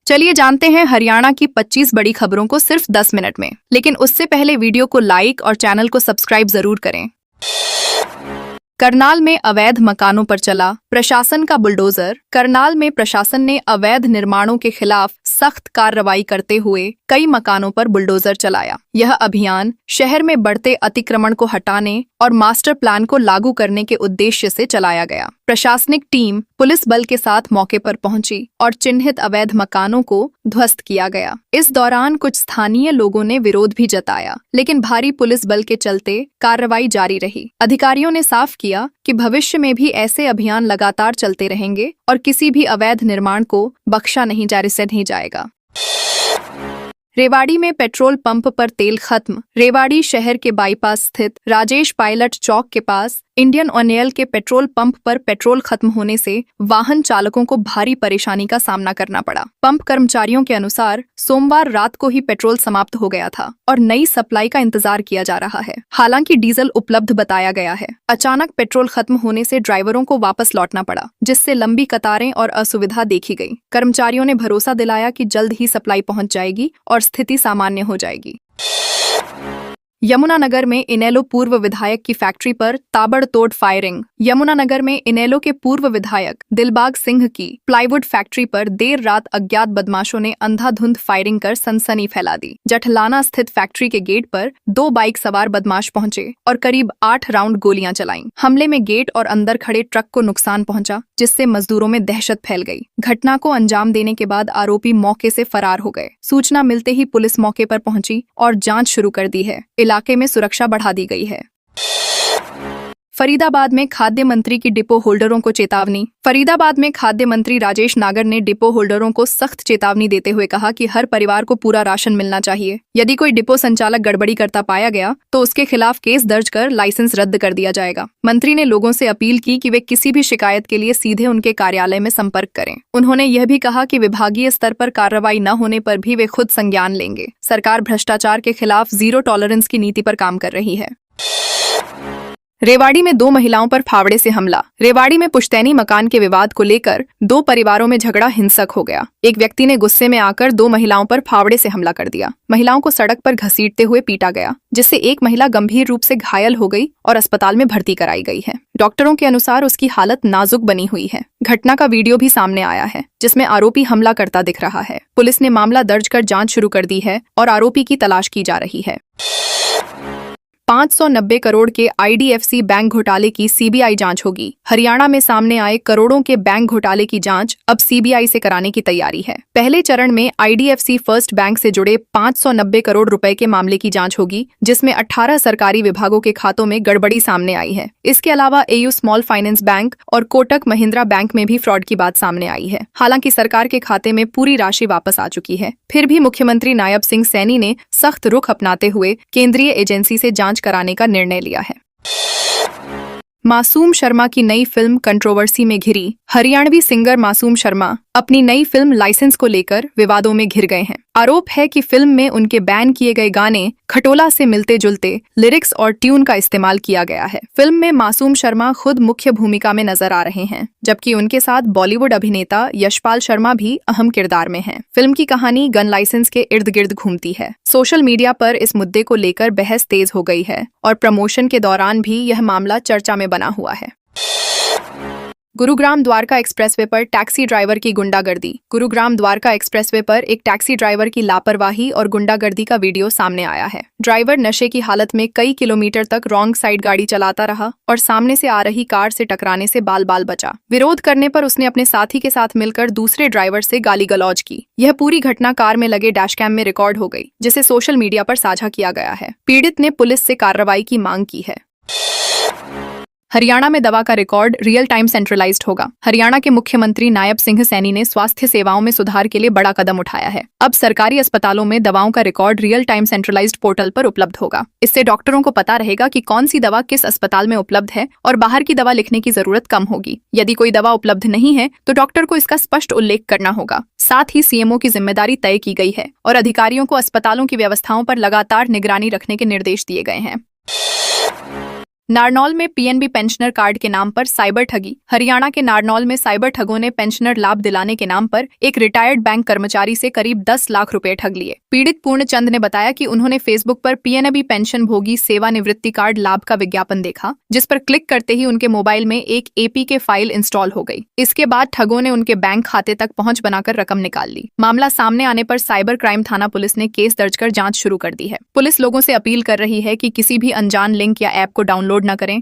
चलिए जानते हैं हरियाणा की 25 बड़ी खबरों को सिर्फ 10 मिनट में। लेकिन उससे पहले वीडियो को लाइक और चैनल को सब्सक्राइब जरूर करें। करनाल में अवैध मकानों पर चला प्रशासन का बुलडोजर। करनाल में प्रशासन ने अवैध निर्माणों के खिलाफ सख्त कार्रवाई करते हुए कई मकानों पर बुलडोजर चलाया। यह अभियान शहर में बढ़ते अतिक्रमण को हटाने और मास्टर प्लान को लागू करने के उद्देश्य से चलाया गया। प्रशासनिक टीम पुलिस बल के साथ मौके पर पहुंची और चिन्हित अवैध मकानों को ध्वस्त किया गया। इस दौरान कुछ स्थानीय लोगों ने विरोध भी जताया, लेकिन भारी पुलिस बल के चलते कार्रवाई जारी रही। अधिकारियों ने साफ किया कि भविष्य में भी ऐसे अभियान लगातार चलते रहेंगे और किसी भी अवैध निर्माण को बख्शा नहीं जाएगा। रेवाड़ी में पेट्रोल पंप पर तेल खत्म। रेवाड़ी शहर के बाईपास स्थित राजेश पायलट चौक के पास इंडियन ऑयल के पेट्रोल पंप पर पेट्रोल खत्म होने से वाहन चालकों को भारी परेशानी का सामना करना पड़ा। पंप कर्मचारियों के अनुसार सोमवार रात को ही पेट्रोल समाप्त हो गया था और नई सप्लाई का इंतजार किया जा रहा है। हालांकि डीजल उपलब्ध बताया गया है। अचानक पेट्रोल खत्म होने से ड्राइवरों को वापस लौटना पड़ा, जिससे लंबी कतारें और असुविधा देखी गई। कर्मचारियों ने भरोसा दिलाया कि जल्द ही सप्लाई पहुंच जाएगी और स्थिति सामान्य हो जाएगी। यमुनानगर में इनेलो पूर्व विधायक की फैक्ट्री पर ताबड़तोड़ फायरिंग। यमुनानगर में इनेलो के पूर्व विधायक दिलबाग सिंह की प्लाईवुड फैक्ट्री पर देर रात अज्ञात बदमाशों ने अंधाधुंध फायरिंग कर सनसनी फैला दी। जठलाना स्थित फैक्ट्री के गेट पर 2 बाइक सवार बदमाश पहुंचे और करीब 8 राउंड गोलियां चलाईं। हमले में गेट और अंदर खड़े ट्रक को नुकसान पहुंचा, जिससे मजदूरों में दहशत फैल गई। घटना को अंजाम देने के बाद आरोपी मौके से फरार हो गए। सूचना मिलते ही पुलिस मौके पर पहुंची और जांच शुरू कर दी है। इलाके में सुरक्षा बढ़ा दी गई है। फरीदाबाद में खाद्य मंत्री की डिपो होल्डरों को चेतावनी। फरीदाबाद में खाद्य मंत्री राजेश नागर ने डिपो होल्डरों को सख्त चेतावनी देते हुए कहा कि हर परिवार को पूरा राशन मिलना चाहिए। यदि कोई डिपो संचालक गड़बड़ी करता पाया गया तो उसके खिलाफ केस दर्ज कर लाइसेंस रद्द कर दिया जाएगा। मंत्री ने लोगों से अपील की कि वे किसी भी शिकायत के लिए सीधे उनके कार्यालय में संपर्क करें। उन्होंने यह भी कहा कि विभागीय स्तर पर कार्रवाई न होने पर भी वे खुद संज्ञान लेंगे। सरकार भ्रष्टाचार के खिलाफ जीरो टॉलरेंस की नीति पर काम कर रही है। रेवाड़ी में 2 महिलाओं पर फावड़े से हमला। रेवाड़ी में पुश्तैनी मकान के विवाद को लेकर 2 परिवारों में झगड़ा हिंसक हो गया। एक व्यक्ति ने गुस्से में आकर 2 महिलाओं पर फावड़े से हमला कर दिया। महिलाओं को सड़क पर घसीटते हुए पीटा गया, जिससे एक महिला गंभीर रूप से घायल हो गई और अस्पताल में भर्ती कराई गई है। डॉक्टरों के अनुसार उसकी हालत नाजुक बनी हुई है। घटना का वीडियो भी सामने आया है, जिसमें आरोपी हमला करता दिख रहा है। पुलिस ने मामला दर्ज कर जाँच शुरू कर दी है और आरोपी की तलाश की जा रही है। 590 करोड़ के IDFC बैंक घोटाले की CBI जांच होगी। हरियाणा में सामने आए करोड़ों के बैंक घोटाले की जांच अब CBI से कराने की तैयारी है। पहले चरण में IDFC फर्स्ट बैंक से जुड़े 590 करोड़ रुपए के मामले की जांच होगी, जिसमें 18 सरकारी विभागों के खातों में गड़बड़ी सामने आई है। इसके अलावा AU स्मॉल फाइनेंस बैंक और कोटक महिंद्रा बैंक में भी फ्रॉड की बात सामने आई है। हालांकि सरकार के खाते में पूरी राशि वापस आ चुकी है। फिर भी मुख्यमंत्री नायब सिंह सैनी ने सख्त रुख अपनाते हुए केंद्रीय एजेंसी से जांच कराने का निर्णय लिया है। मासूम शर्मा की नई फिल्म कंट्रोवर्सी में घिरी। हरियाणवी सिंगर मासूम शर्मा अपनी नई फिल्म लाइसेंस को लेकर विवादों में घिर गए हैं। आरोप है कि फिल्म में उनके बैन किए गए गाने खटोला से मिलते जुलते लिरिक्स और ट्यून का इस्तेमाल किया गया है। फिल्म में मासूम शर्मा खुद मुख्य भूमिका में नजर आ रहे हैं, जबकि उनके साथ बॉलीवुड अभिनेता यशपाल शर्मा भी अहम किरदार में हैं। फिल्म की कहानी गन लाइसेंस के इर्द गिर्द घूमती है। सोशल मीडिया पर इस मुद्दे को लेकर बहस तेज हो गई है और प्रमोशन के दौरान भी यह मामला चर्चा में बना हुआ है। गुरुग्राम द्वारका एक्सप्रेसवे पर टैक्सी ड्राइवर की गुंडागर्दी। गुरुग्राम द्वारका एक्सप्रेसवे पर एक टैक्सी ड्राइवर की लापरवाही और गुंडागर्दी का वीडियो सामने आया है। ड्राइवर नशे की हालत में कई किलोमीटर तक रॉन्ग साइड गाड़ी चलाता रहा और सामने से आ रही कार से टकराने से बाल बाल बचा। विरोध करने पर उसने अपने साथी के साथ मिलकर दूसरे ड्राइवर से गाली गलौज की। यह पूरी घटना कार में लगे डैशकैम में रिकॉर्ड हो गई, जिसे सोशल मीडिया पर साझा किया गया है। पीड़ित ने पुलिस से कार्रवाई की मांग की है। हरियाणा में दवा का रिकॉर्ड रियल टाइम सेंट्रलाइज्ड होगा। हरियाणा के मुख्यमंत्री नायब सिंह सैनी ने स्वास्थ्य सेवाओं में सुधार के लिए बड़ा कदम उठाया है। अब सरकारी अस्पतालों में दवाओं का record real time centralised portal पर उपलब्ध होगा। इससे डॉक्टरों को पता रहेगा कि कौन सी दवा किस अस्पताल में उपलब्ध है और बाहर की दवा लिखने की जरूरत कम होगी। यदि कोई दवा उपलब्ध नहीं है तो डॉक्टर को इसका स्पष्ट उल्लेख करना होगा। साथ ही CMO की जिम्मेदारी तय की गई है और अधिकारियों को अस्पतालों की व्यवस्थाओं पर लगातार निगरानी रखने के निर्देश दिए गए हैं। नारनौल में पीएनबी पेंशनर कार्ड के नाम पर साइबर ठगी। हरियाणा के नारनौल में साइबर ठगों ने पेंशनर लाभ दिलाने के नाम पर एक रिटायर्ड बैंक कर्मचारी से करीब 10 लाख रुपए ठग लिए। पीड़ित पूर्णचंद ने बताया कि उन्होंने फेसबुक पर पीएनबी पेंशन भोगी सेवानिवृत्ति कार्ड लाभ का विज्ञापन देखा, जिस पर क्लिक करते ही उनके मोबाइल में एक एपीके फाइल इंस्टॉल हो गई। इसके बाद ठगों ने उनके बैंक खाते तक पहुंच बनाकर रकम निकाल ली। मामला सामने आने पर साइबर क्राइम थाना पुलिस ने केस दर्ज कर जांच शुरू कर दी है। पुलिस लोगों से अपील कर रही है कि किसी भी अनजान लिंक या ऐप को डाउनलोड न करें।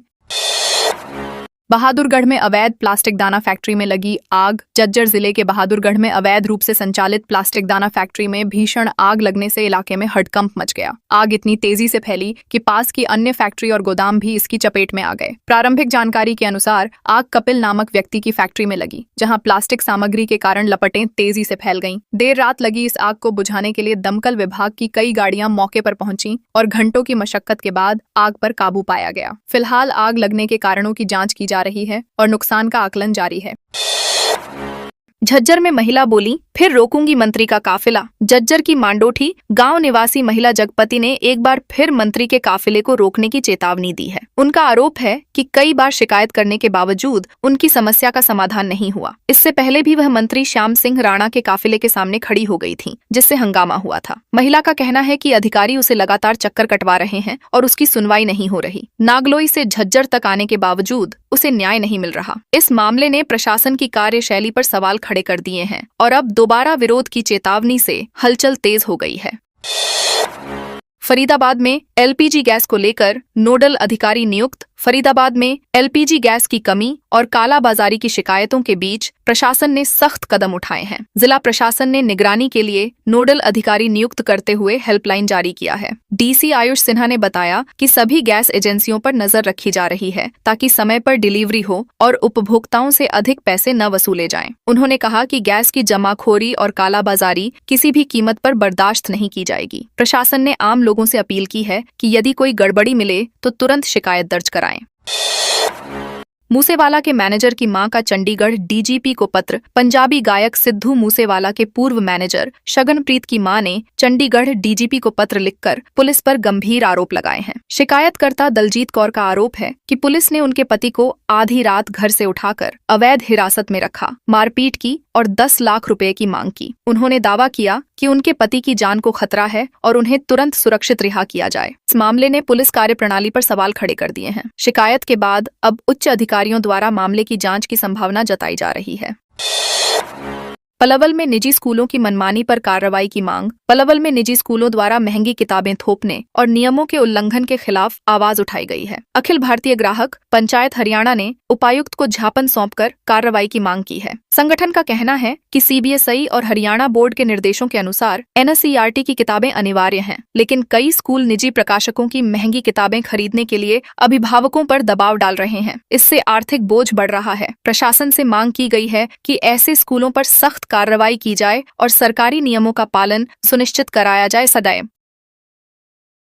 बहादुरगढ़ में अवैध प्लास्टिक दाना फैक्ट्री में लगी आग। झज्जर जिले के बहादुरगढ़ में अवैध रूप से संचालित प्लास्टिक दाना फैक्ट्री में भीषण आग लगने से इलाके में हड़कंप मच गया। आग इतनी तेजी से फैली कि पास की अन्य फैक्ट्री और गोदाम भी इसकी चपेट में आ गए। प्रारंभिक जानकारी के अनुसार आग कपिल नामक व्यक्ति की फैक्ट्री में लगी, जहां प्लास्टिक सामग्री के कारण लपटें तेजी से फैल गईं। देर रात लगी इस आग को बुझाने के लिए दमकल विभाग की कई गाड़ियां मौके पर पहुंची और घंटों की मशक्कत के बाद आग पर काबू पाया गया। फिलहाल आग लगने के कारणों की जांच की जा रही है और नुकसान का आकलन जारी है। झज्जर में महिला बोली, फिर रोकूंगी मंत्री का काफिला। झज्जर की मांडोठी गांव निवासी महिला जगपति ने एक बार फिर मंत्री के काफिले को रोकने की चेतावनी दी है। उनका आरोप है कि कई बार शिकायत करने के बावजूद उनकी समस्या का समाधान नहीं हुआ। इससे पहले भी वह मंत्री श्याम सिंह राणा के काफिले के सामने खड़ी हो गई थी, जिससे हंगामा हुआ था। महिला का कहना है कि अधिकारी उसे लगातार चक्कर कटवा रहे हैं और उसकी सुनवाई नहीं हो रही। नागलोई से झज्जर तक आने के बावजूद उसे न्याय नहीं मिल रहा। इस मामले ने प्रशासन की कार्यशैली पर सवाल खड़े कर दिए हैं और अब दोबारा विरोध की चेतावनी से हलचल तेज हो गई है। फरीदाबाद में एलपीजी गैस को लेकर नोडल अधिकारी नियुक्त। फरीदाबाद में एलपीजी गैस की कमी और कालाबाजारी की शिकायतों के बीच प्रशासन ने सख्त कदम उठाए हैं। जिला प्रशासन ने निगरानी के लिए नोडल अधिकारी नियुक्त करते हुए हेल्पलाइन जारी किया है। डीसी आयुष सिन्हा ने बताया कि सभी गैस एजेंसियों पर नजर रखी जा रही है ताकि समय पर डिलीवरी हो और उपभोक्ताओं से अधिक पैसे न वसूले जाएं। उन्होंने कहा कि गैस की जमाखोरी और कालाबाजारी किसी भी कीमत पर बर्दाश्त नहीं की जाएगी। प्रशासन ने आम लोगों से अपील की है कि यदि कोई गड़बड़ी मिले तो तुरंत शिकायत दर्ज कराएं। मूसेवाला के मैनेजर की मां का चंडीगढ़ डीजीपी को पत्र। पंजाबी गायक सिद्धू मूसेवाला के पूर्व मैनेजर शगनप्रीत की मां ने चंडीगढ़ डीजीपी को पत्र लिखकर पुलिस पर गंभीर आरोप लगाए हैं। शिकायतकर्ता दलजीत कौर का आरोप है कि पुलिस ने उनके पति को आधी रात घर से उठाकर अवैध हिरासत में रखा, मारपीट की और 10 लाख रुपए की मांग की। उन्होंने दावा किया कि उनके पति की जान को खतरा है और उन्हें तुरंत सुरक्षित रिहा किया जाए। इस मामले ने पुलिस कार्यप्रणाली पर सवाल खड़े कर दिए हैं। शिकायत के बाद अब उच्च अधिकारियों द्वारा मामले की जांच की संभावना जताई जा रही है। पलवल में निजी स्कूलों की मनमानी पर कार्रवाई की मांग। पलवल में निजी स्कूलों द्वारा महंगी किताबें थोपने और नियमों के उल्लंघन के खिलाफ आवाज उठाई गई है। अखिल भारतीय ग्राहक पंचायत हरियाणा ने उपायुक्त को ज्ञापन सौंपकर कार्रवाई की मांग की है। संगठन का कहना है कि सीबीएसई और हरियाणा बोर्ड के निर्देशों के अनुसार एनसीईआरटी की किताबें अनिवार्य हैं, लेकिन कई स्कूल निजी प्रकाशकों की महंगी किताबें खरीदने के लिए अभिभावकों पर दबाव डाल रहे हैं। इससे आर्थिक बोझ बढ़ रहा है। प्रशासन से मांग की गई है कि ऐसे स्कूलों पर सख्त कार्रवाई की जाए और सरकारी नियमों का पालन सुनिश्चित कराया जाए। सदैव